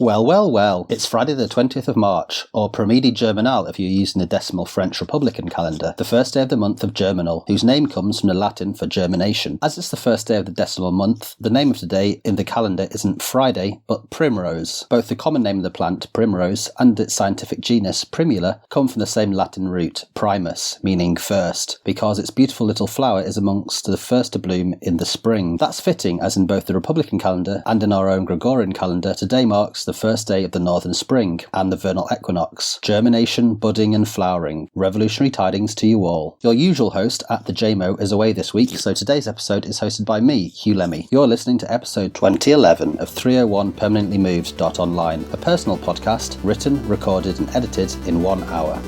Well, well, well, it's Friday the 20th of March, or Promedi Germinal if you're using the decimal French Republican calendar, the first day of the month of Germinal, whose name comes from the Latin for germination. As it's the first day of the decimal month, the name of today in the calendar isn't Friday, but primrose. Both the common name of the plant, primrose, and its scientific genus, primula, come from the same Latin root, primus, meaning first, because its beautiful little flower is amongst the first to bloom in the spring. That's fitting, as in both the Republican calendar and in our own Gregorian calendar, today marks the first day of the northern spring and the vernal equinox. Germination, budding and flowering. Revolutionary tidings to you all. Your usual host at the JMO is away this week, so today's episode is hosted by me, Hugh Lemmey. You're listening to episode 2011 of 301 Permanently Moved Online, a personal podcast written, recorded and edited in 1 hour.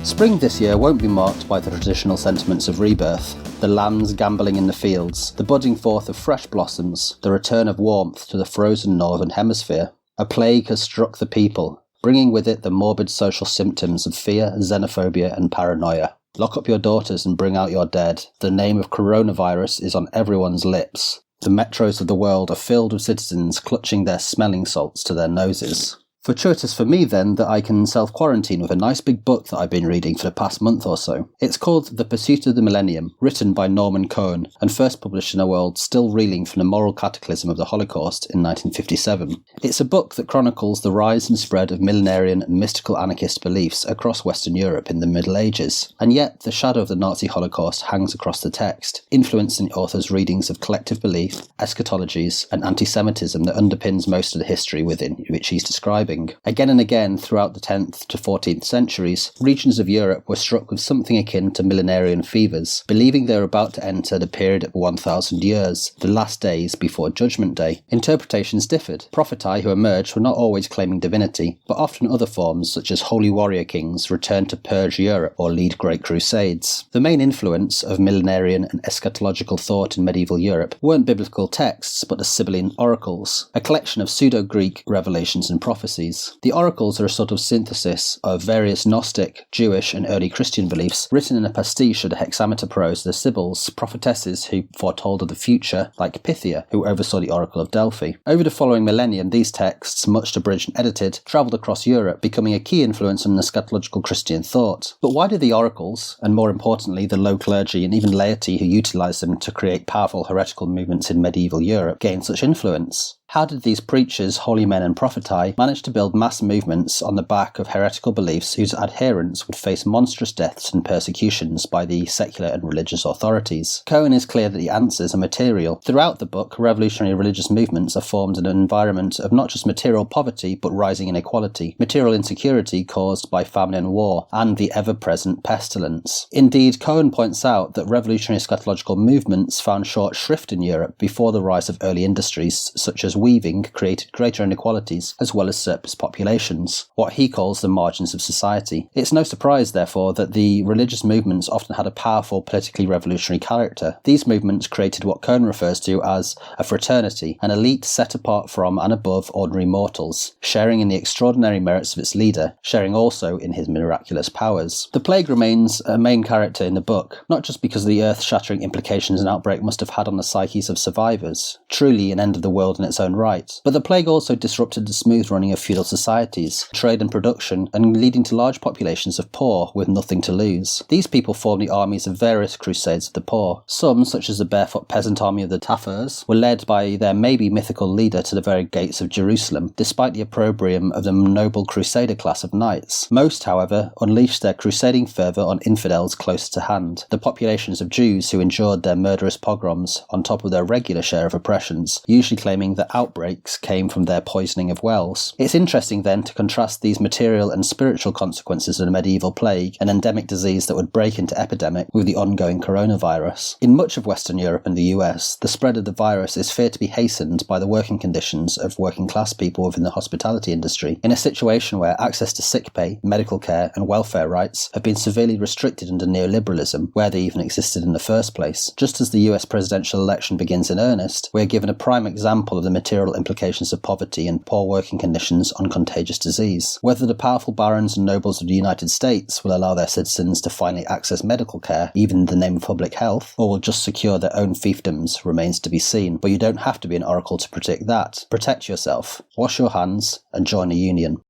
Spring this year won't be marked by the traditional sentiments of rebirth, the lambs gambolling in the fields, the budding forth of fresh blossoms, the return of warmth to the frozen northern hemisphere. A plague has struck the people, bringing with it the morbid social symptoms of fear, xenophobia and paranoia. Lock up your daughters and bring out your dead. The name of coronavirus is on everyone's lips. The metros of the world are filled with citizens clutching their smelling salts to their noses. Fortuitous for me, then, that I can self-quarantine with a nice big book that I've been reading for the past month or so. It's called The Pursuit of the Millennium, written by Norman Cohn, and first published in a world still reeling from the moral cataclysm of the Holocaust in 1957. It's a book that chronicles the rise and spread of millenarian and mystical anarchist beliefs across Western Europe in the Middle Ages, and yet the shadow of the Nazi Holocaust hangs across the text, influencing the author's readings of collective belief, eschatologies, and anti-Semitism that underpins most of the history within which he's describing. Again and again throughout the 10th to 14th centuries, regions of Europe were struck with something akin to millenarian fevers, believing they were about to enter the period of 1,000 years, the last days before Judgment Day. Interpretations differed. Propheti who emerged were not always claiming divinity, but often other forms such as holy warrior kings returned to purge Europe or lead great crusades. The main influence of millenarian and eschatological thought in medieval Europe weren't biblical texts, but the Sibylline oracles, a collection of pseudo-Greek revelations and prophecies. The oracles are a sort of synthesis of various Gnostic, Jewish and early Christian beliefs written in a pastiche of the hexameter prose of the Sibyls, prophetesses who foretold of the future, like Pythia, who oversaw the Oracle of Delphi. Over the following millennium, these texts, much abridged and edited, travelled across Europe, becoming a key influence on eschatological Christian thought. But why did the oracles, and more importantly the low clergy and even laity who utilised them to create powerful heretical movements in medieval Europe, gain such influence? How did these preachers, holy men and propheti manage to build mass movements on the back of heretical beliefs whose adherents would face monstrous deaths and persecutions by the secular and religious authorities? Cohen is clear that the answers are material. Throughout the book, revolutionary religious movements are formed in an environment of not just material poverty but rising inequality, material insecurity caused by famine and war, and the ever-present pestilence. Indeed, Cohen points out that revolutionary eschatological movements found short shrift in Europe before the rise of early industries such as weaving created greater inequalities as well as surplus populations, what he calls the margins of society. It's no surprise, therefore, that the religious movements often had a powerful politically revolutionary character. These movements created what Cohn refers to as a fraternity, an elite set apart from and above ordinary mortals, sharing in the extraordinary merits of its leader, sharing also in his miraculous powers. The plague remains a main character in the book, not just because of the earth-shattering implications an outbreak must have had on the psyches of survivors, truly an end of the world in its own right. But the plague also disrupted the smooth running of feudal societies, trade and production, and leading to large populations of poor with nothing to lose. These people formed the armies of various crusades of the poor. Some, such as the barefoot peasant army of the Taffers, were led by their maybe mythical leader to the very gates of Jerusalem, despite the opprobrium of the noble crusader class of knights. Most, however, unleashed their crusading fervour on infidels closer to hand, the populations of Jews who endured their murderous pogroms on top of their regular share of oppressions, usually claiming that outbreaks came from their poisoning of wells. It's interesting then to contrast these material and spiritual consequences of the medieval plague, an endemic disease that would break into epidemic, with the ongoing coronavirus. In much of Western Europe and the US, the spread of the virus is feared to be hastened by the working conditions of working class people within the hospitality industry, in a situation where access to sick pay, medical care and welfare rights have been severely restricted under neoliberalism, where they even existed in the first place. Just as the US presidential election begins in earnest, we are given a prime example of the material implications of poverty and poor working conditions on contagious disease. Whether the powerful barons and nobles of the United States will allow their citizens to finally access medical care, even in the name of public health, or will just secure their own fiefdoms remains to be seen. But you don't have to be an oracle to predict that. Protect yourself, wash your hands, and join a union.